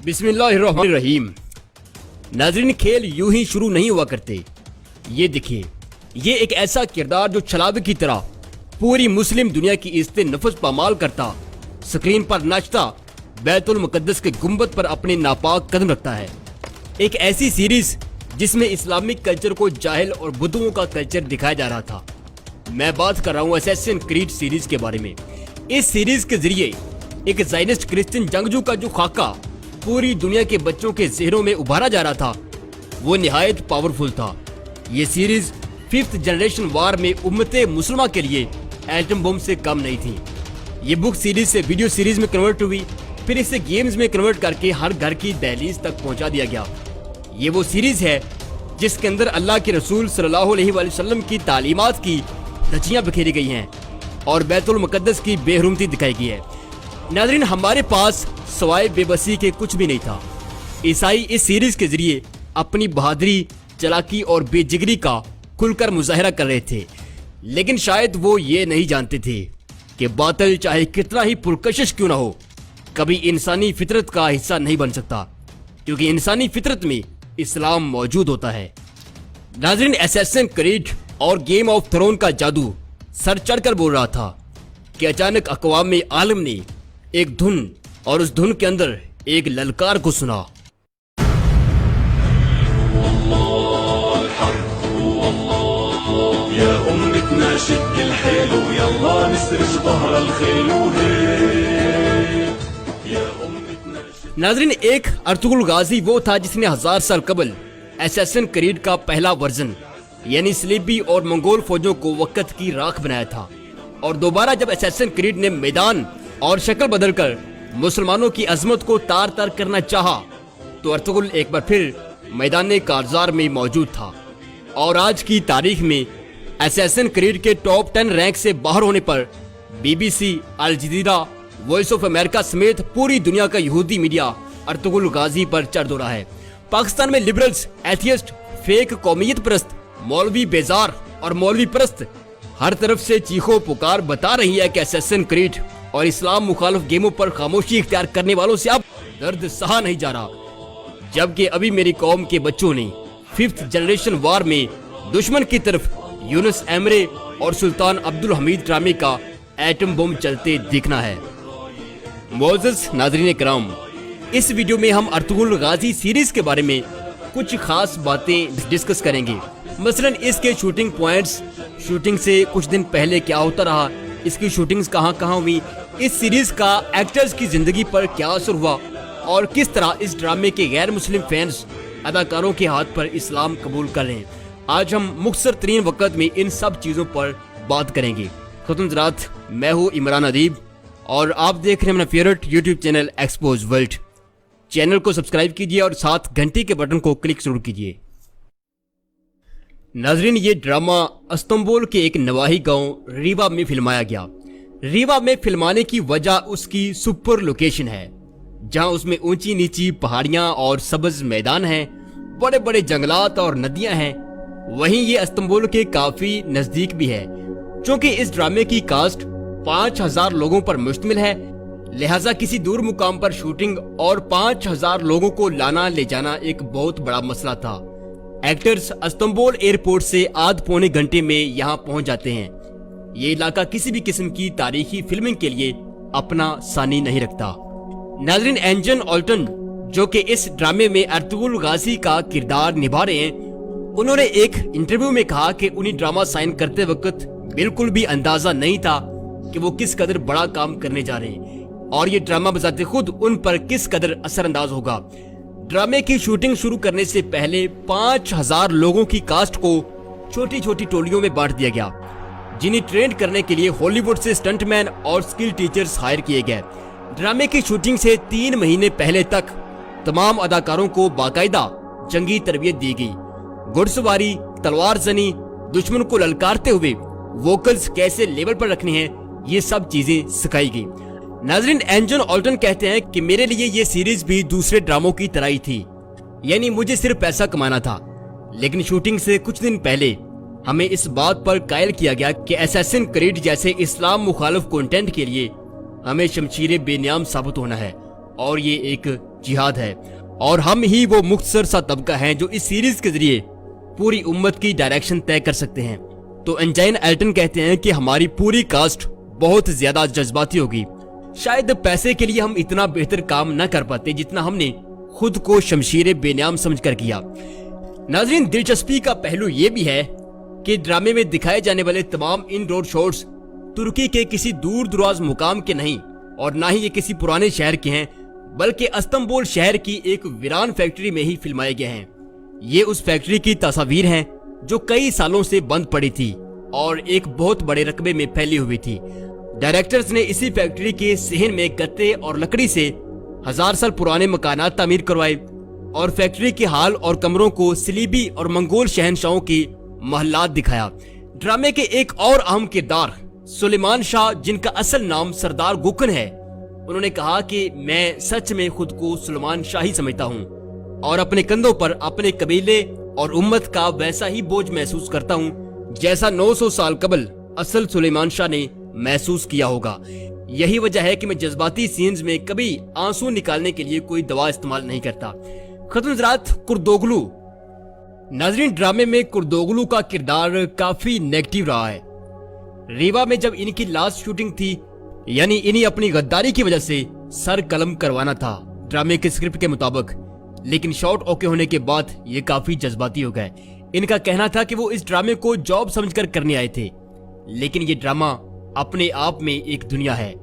बिस्मिल्लाहिर्रहमानिर्रहीम। नाज़रीन, खेल यूं ही शुरू नहीं हुआ करते। ये देखिए, ये एक ऐसा किरदार जो छलावे की तरह पूरी मुस्लिम दुनिया की इज्जत नफस पामाल करता, स्क्रीन पर नाचता, बैतुल मुकद्दस के गुंबद पर अपने नापाक कदम रखता है। एक ऐसी सीरीज जिसमें इस्लामिक कल्चर को जाहिल और बुद्धुओं का कल्चर दिखाया जा रहा था। मैं बात कर रहा हूँ असैसिन क्रीड सीरीज के बारे में। इस सीरीज के जरिए एक ज़ायनिस्ट क्रिश्चियन जंगजू का जो खाका पूरी दुनिया के बच्चों के ज़हनों में उभारा जा रहा था, वो निहायत पावरफुल था। ये सीरीज 5th जनरेशन वार में उम्मते मुसलमान के लिए एटम बम से कम नहीं थी। ये बुक सीरीज से वीडियो सीरीज में कन्वर्ट हुई, फिर इसे गेम्स में कन्वर्ट करके हर घर की दहलीज तक पहुंचा दिया गया। ये वो सीरीज है जिसके अंदर अल्लाह के रसूल सल्लल्लाहु अलैहि वसल्लम की तालीमात की धज्जियां बिखेरी गई हैं और बैतुल मुकद्दस की बेहरुमती दिखाई गई है। नाज़रीन, हमारे पास सवाए बेबसी के कुछ भी नहीं था। ईसाई इस सीरीज के जरिए अपनी बहादुरी, चालाकी और बेजिगरी का खुलकर मुजाहरा कर रहे थे, लेकिन शायद वो ये नहीं जानते थे कि बातिल चाहे कितना ही पुरकशिश क्यों ना हो, कभी इंसानी फितरत का हिस्सा नहीं बन सकता, क्योंकि इंसानी फितरत में इस्लाम मौजूद होता है। नाज़रीन, असैसिन क्रीड और गेम ऑफ थ्रोन का जादू सर चढ़कर बोल रहा था कि अचानक अक़वाम आलम ने एक धुन और उस धुन के अंदर एक ललकार को सुना। नाज़रीन, एक अर्तुगरुल गाजी वो था जिसने 1000 साल कबल असैसिन क्रीड का पहला वर्जन यानी स्लीबी और मंगोल फौजों को वक्त की राख बनाया था, और दोबारा जब असैसिन क्रीड ने मैदान और शक्ल बदलकर मुसलमानों की अजमत को तार तार करना चाहा, तो अर्तुगरुल एक बार फिर मैदान कारजार में मौजूद था। और आज की तारीख में असैसिन क्रीड के टॉप 10 रैंक से बाहर होने पर BBC, Al Jazeera, Voice of America समेत पूरी दुनिया का यहूदी मीडिया अर्तुगरुल गाजी पर चढ़ दौड़ा है। पाकिस्तान में लिबरल्स, एथियस्ट, फेक कौमियत परस्त, मौलवी बेजार और मौलवी परस्त हर तरफ से चीखो पुकार बता रही है कि असैसिन क्रीड और इस्लाम मुखालिफ गेमों पर खामोशी इख्तियार करने वालों से अब दर्द सहा नहीं जा रहा। जबकि अभी मेरी कौम के बच्चों ने 5th जनरेशन वार में दुश्मन की तरफ यूनुस एमरे और सुल्तान अब्दुल हमीद ड्रामे का एटम बम चलते दिखना है। मोअज़्ज़ज़ नाज़रीन किराम, इस वीडियो में हम अर्तुगरुल गाजी सीरीज के बारे में कुछ खास बातें डिस्कस करेंगे। मसलन इसके शूटिंग पॉइंट्स, शूटिंग से कुछ दिन पहले क्या होता रहा, इसकी शूटिंग्स कहाँ हुई, इस सीरीज का एक्टर्स की जिंदगी पर क्या असर हुआ और किस तरह इस ड्रामे के गैर मुस्लिम फैंस अदाकारों के हाथ पर इस्लाम कबूल कर रहे हैं। आज हम मुख्तसर तरीन वक्त में इन सब चीज़ों पर बात करेंगे। खुतुन ज़रात, मैं हूँ इमरान अदीब और आप देख रहे हैं अपना favourite YouTube channel expose world. Channel को सब्सक्राइब कीजिए और साथ घंटी के बटन को क्लिक जरूर कीजिए। नाज़रीन, ये ड्रामा इस्तांबुल के एक नवाही गांव रीवा में फिल्माया गया। रीवा में फिल्माने की वजह उसकी सुपर लोकेशन है, जहां उसमें ऊंची नीची पहाड़ियां और सब्ज मैदान हैं, बड़े बड़े जंगलात और नदियां हैं। वहीं ये इस्तांबुल के काफी नजदीक भी है। चूँकि इस ड्रामे की कास्ट 5000 लोगों पर मुश्तमिल है, लिहाजा किसी दूर मुकाम पर शूटिंग और 5000 लोगों को लाना ले जाना एक बहुत बड़ा मसला था। एक्टर्स इस्तांबुल एयरपोर्ट से आध पौने घंटे में यहाँ पहुँच जाते हैं। ये इलाका किसी भी किस्म की तारीखी फिल्मिंग के लिए अपना सानी नहीं रखता। नाज़रीन, एंजन ऑल्टन जो कि इस ड्रामे में अर्तुगरुल गाजी का किरदार निभा रहे हैं, उन्होंने एक इंटरव्यू में कहा कि उन्हें ड्रामा साइन करते वक्त बिल्कुल भी अंदाजा नहीं था कि वो किस कदर बड़ा काम करने जा रहे हैं और ये ड्रामा बजाते खुद उन पर किस कदर असरअंदाज होगा। ड्रामे की शूटिंग शुरू करने से पहले 5000 लोगों की कास्ट को छोटी छोटी टोलियों में बांट दिया गया, जिन्हें ट्रेन करने के लिए हॉलीवुड से स्टंटमैन और स्किल टीचर्स हायर किए गए। ड्रामे की शूटिंग से 3 महीने पहले तक तमाम अदाकारों को बाकायदा जंगी तरबियत दी गई। घुड़सवारी, तलवार जनी, दुश्मन को ललकारते हुए वोकल्स कैसे लेवल पर रखने हैं, ये सब चीजें सिखाई गई। नाज़रीन, एंजन ऑल्टन कहते हैं कि मेरे लिए ये सीरीज भी दूसरे ड्रामों की तरह ही थी, यानी मुझे सिर्फ पैसा कमाना था। लेकिन शूटिंग से कुछ दिन पहले हमें इस बात पर कायल किया गया कि असैसिन क्रीड जैसे इस्लाम मुखालिफ कंटेंट के लिए हमें शमशीरे बेनियाम साबित होना है और ये एक जिहाद है और हम ही वो मुख्तसर सा तबका है जो इस सीरीज के जरिए पूरी उम्मत की डायरेक्शन तय कर सकते हैं। तो एंजाइन एल्टन कहते हैं कि हमारी पूरी कास्ट बहुत ज्यादा जज्बाती होगी, शायद पैसे के लिए हम इतना बेहतर काम न कर पाते जितना हमने खुद को शमशीर बेनियाम समझकर किया। नाज़रीन, दिलचस्पी का पहलू ये भी है कि ड्रामे में दिखाए जाने वाले तमाम इनडोर शॉट्स तुर्की के किसी दूर दराज मुकाम के नहीं और ना ही ये किसी पुराने शहर के हैं, बल्कि इस्तांबुल शहर की एक वीरान फैक्ट्री में ही फिल्माए गए हैं। ये उस फैक्ट्री की तस्वीर हैं जो कई सालों से बंद पड़ी थी और एक बहुत बड़े रकबे में फैली हुई थी। डायरेक्टर्स ने इसी फैक्ट्री के सहन में गत्ते और लकड़ी से 1000 साल पुराने मकानात तामीर करवाए और फैक्ट्री के हाल और कमरों को सलीबी और मंगोल शहनशाहों की महलात दिखाया। ड्रामे के एक और अहम किरदार सुलेमान शाह, जिनका असल नाम सरदार गुकन है, उन्होंने कहा कि मैं सच में खुद को सुलेमान शाह ही समझता हूँ और अपने कंधों पर अपने कबीले और उम्मत का वैसा ही बोझ महसूस करता हूँ जैसा 900 साल कबल असल सुलेमान शाह ने महसूस किया होगा। यही वजह है कि मैं जज्बाती सीन्स में कभी आंसू निकालने के लिए कोई दवा इस्तेमाल नहीं करता। खतुनजरात, कुर्दोगलू। नाज़रीन, ड्रामे में कुर्दोगलू का किरदार काफी नेगेटिव रहा है। रीवा में जब इनकी लास्ट शूटिंग थी, यानी इन्हीं अपनी गद्दारी की वजह से सर कलम करवाना था ड्रामे के स्क्रिप्ट के मुताबिक, लेकिन शॉट ओके होने के बाद ये काफी जज्बाती हो गए। इनका कहना था कि वो इस ड्रामे को जॉब समझकर करने आए थे, लेकिन ये ड्रामा अपने आप में एक दुनिया है,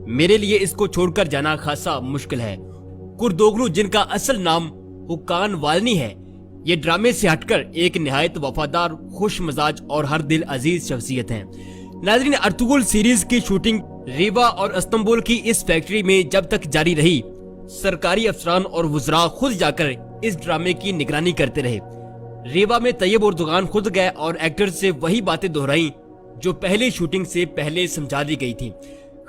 मेरे लिए इसको छोड़कर जाना खासा मुश्किल है। कुर्दोगलू, जिनका असल नाम हुकान वालनी है, ये ड्रामे से हटकर एक निहायत वफादार, खुश मजाज और हर दिल अजीज शख्सियत हैं। नाज़रीन, अर्तुगरुल सीरीज की शूटिंग रीवा और इस्तांबुल की इस फैक्ट्री में जब तक जारी रही, सरकारी अफसरान और वुज़रा खुद जाकर इस ड्रामे की निगरानी करते रहे। रीवा में तैयब उर्दुगान खुद गए और एक्टर्स से वही बातें दोहराई जो पहले शूटिंग से पहले समझा दी गई थी।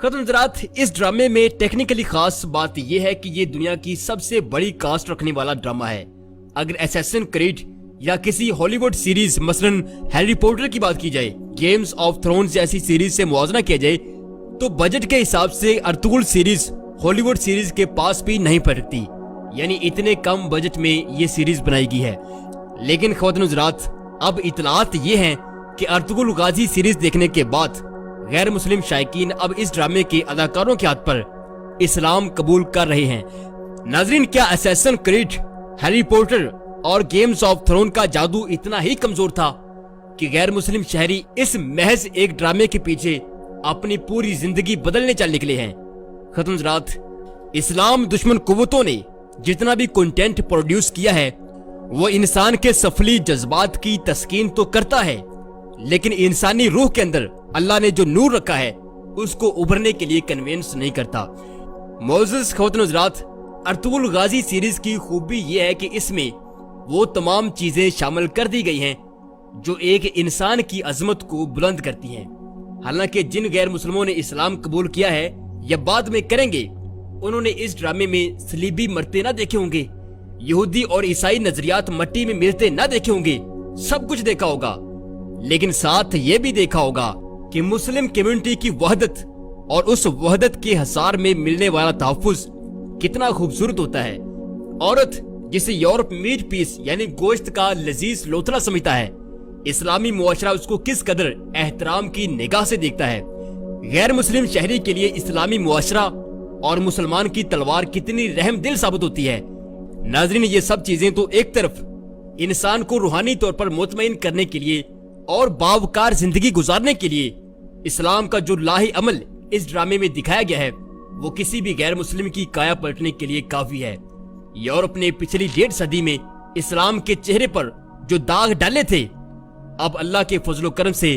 खतुनजरात, इस ड्रामे में टेक्निकली खास बात यह है कि ये दुनिया की सबसे बड़ी कास्ट रखने वाला ड्रामा है। अगर असैसिन क्रीड या किसी हॉलीवुड सीरीज मसलन हैरी पॉटर की बात की जाए, गेम्स ऑफ थ्रोन्स जैसी सीरीज से मुआवजा किया जाए, तो बजट के हिसाब से अर्तुगरुल सीरीज हॉलीवुड सीरीज के पास भी नहीं पड़ती, यानी इतने कम बजट में ये सीरीज बनाई गई है। लेकिन खवातीन-ओ-हज़रात, अब इतलात ये हैं कि अर्तुगरुल गाजी सीरीज देखने के बाद गैर मुस्लिम शायकीन अब इस ड्रामे के अदाकारों के हाथ पर इस्लाम कबूल कर रहे हैं। नाज़रीन, क्या असैसिन क्रीड, हैरी पॉटर और गेम्स ऑफ थ्रोन का जादू इतना ही कमजोर था कि गैर मुस्लिम शहरी इस महज एक ड्रामे के पीछे अपनी पूरी जिंदगी बदलने चल निकले हैं? खतुनजरात, इस्लाम दुश्मन कुव्वतों ने जितना भी कंटेंट प्रोड्यूस किया है वो इंसान के सफली जज्बात की तस्कीन तो करता है, लेकिन इंसानी रूह के अंदर अल्लाह ने जो नूर रखा है उसको उभरने के लिए कन्विंस नहीं करता। मोअज़्ज़िज़ खवातीन-ओ-हज़रात, अर्तुगरुल गाजी सीरीज की खूबी ये है कि इसमें वो तमाम चीजें शामिल कर दी गई हैं जो एक इंसान की अजमत को बुलंद करती हैं। हालांकि जिन गैर मुस्लिमों ने इस्लाम कबूल किया है या बाद में करेंगे, उन्होंने इस ड्रामे में सलीबी मरते ना देखे होंगे, यहूदी और ईसाई नजरियात मट्टी में मिलते ना देखे होंगे, सब कुछ देखा होगा, लेकिन साथ ये भी देखा होगा कि मुस्लिम कम्युनिटी की वहदत और उस वहदत के हसार में मिलने वाला तहफ़्फ़ुज़ कितना खूबसूरत होता है। औरत जिसे यूरोप मीट पीस यानी गोश्त का लजीज लोथड़ा समझता है, इस्लामी मुआशरा उसको किस कदर एहतराम की निगाह से देखता है। गैर मुस्लिम शहरी के लिए इस्लामी मुआशरा और मुसलमान की तलवार कितनी रहम दिल साबित होती है। नाज़रीन, ये सब चीजें तो एक तरफ इंसान को रूहानी तौर पर मुतमईन करने के लिए और बावकार जिंदगी गुजारने के लिए इस्लाम का जो लाही अमल इस ड्रामे में दिखाया गया है वो किसी भी गैर मुस्लिम की काया पलटने के लिए काफी है। यूरोप ने पिछली 1.5 सदी में इस्लाम के चेहरे पर जो दाग डाले थे, अब अल्लाह के फजलो करम से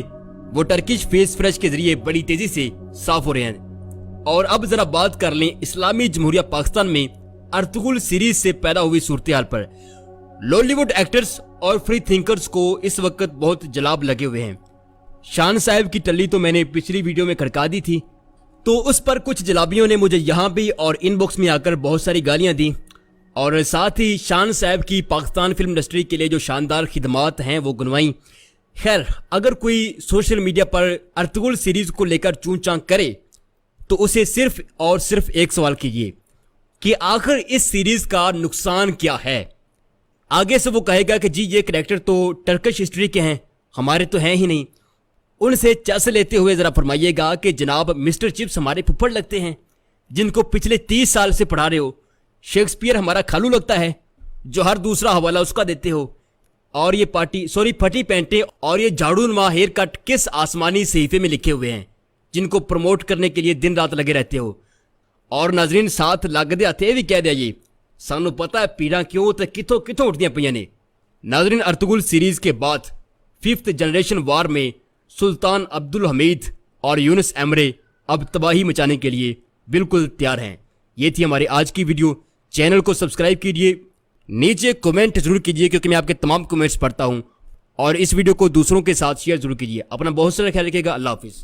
वो टर्किश फेस फ्रेश के जरिए बड़ी तेजी से साफ हो रहे हैं। और अब जरा बात कर लें इस्लामी जमहूरिया पाकिस्तान में अर्तुगरुल सीरीज से पैदा हुई सूरत-ए-हाल पर। लॉलीवुड एक्टर्स और फ्री थिंकर्स को इस वक्त बहुत जलाब लगे हुए हैं। शान साहब की टल्ली तो मैंने पिछली वीडियो में खड़का दी थी, तो उस पर कुछ जलाबियों ने मुझे यहाँ भी और इनबॉक्स में आकर बहुत सारी गालियां दी, और साथ ही शान साहब की पाकिस्तान फिल्म इंडस्ट्री के लिए जो शानदार खिदमात हैं वो गुनवाई। खैर, अगर कोई सोशल मीडिया पर अर्तुगरुल सीरीज को लेकर चूं चां करे तो उसे सिर्फ और सिर्फ एक सवाल कीजिए, کہ آخر اس سیریز کا نقصان کیا ہے۔ آگے سے وہ کہے گا کہ جی یہ کریکٹر تو ٹرکش ہسٹری کے ہیں، ہمارے تو ہیں ہی نہیں۔ ان سے چس لیتے ہوئے ذرا فرمائیے گا کہ جناب مسٹر چپس ہمارے پھپھڑ لگتے ہیں جن کو پچھلے 30 سال سے پڑھا رہے ہو، شیکسپیئر ہمارا کھالو لگتا ہے جو ہر دوسرا حوالہ اس کا دیتے ہو، اور یہ پھٹی پینٹیں اور یہ جھاڑو نما ہیئر کٹ کس آسمانی صحیفے میں لکھے ہوئے ہیں جن کو پروموٹ کرنے کے لیے دن رات لگے رہتے ہو۔ اور ناظرین ساتھ لگتے ہاتھے بھی کہہ دیا جی سانو پتہ ہے پیڑاں کیوں تے کتوں اٹھدیاں پیاں نے۔ ناظرین ارطغرل سیریز کے بعد 5th جنریشن وار میں سلطان عبد الحمید اور یونس ایمرے اب تباہی مچانے کے لیے بالکل تیار ہیں۔ یہ تھی ہماری آج کی ویڈیو، چینل کو سبسکرائب کیجیے، نیچے کومنٹ ضرور کیجیے کیونکہ میں آپ کے تمام کومنٹس پڑھتا ہوں، اور اس ویڈیو کو دوسروں کے ساتھ شیئر ضرور کیجیے۔ اپنا بہت سارا خیال رکھیے گا، اللہ حافظ۔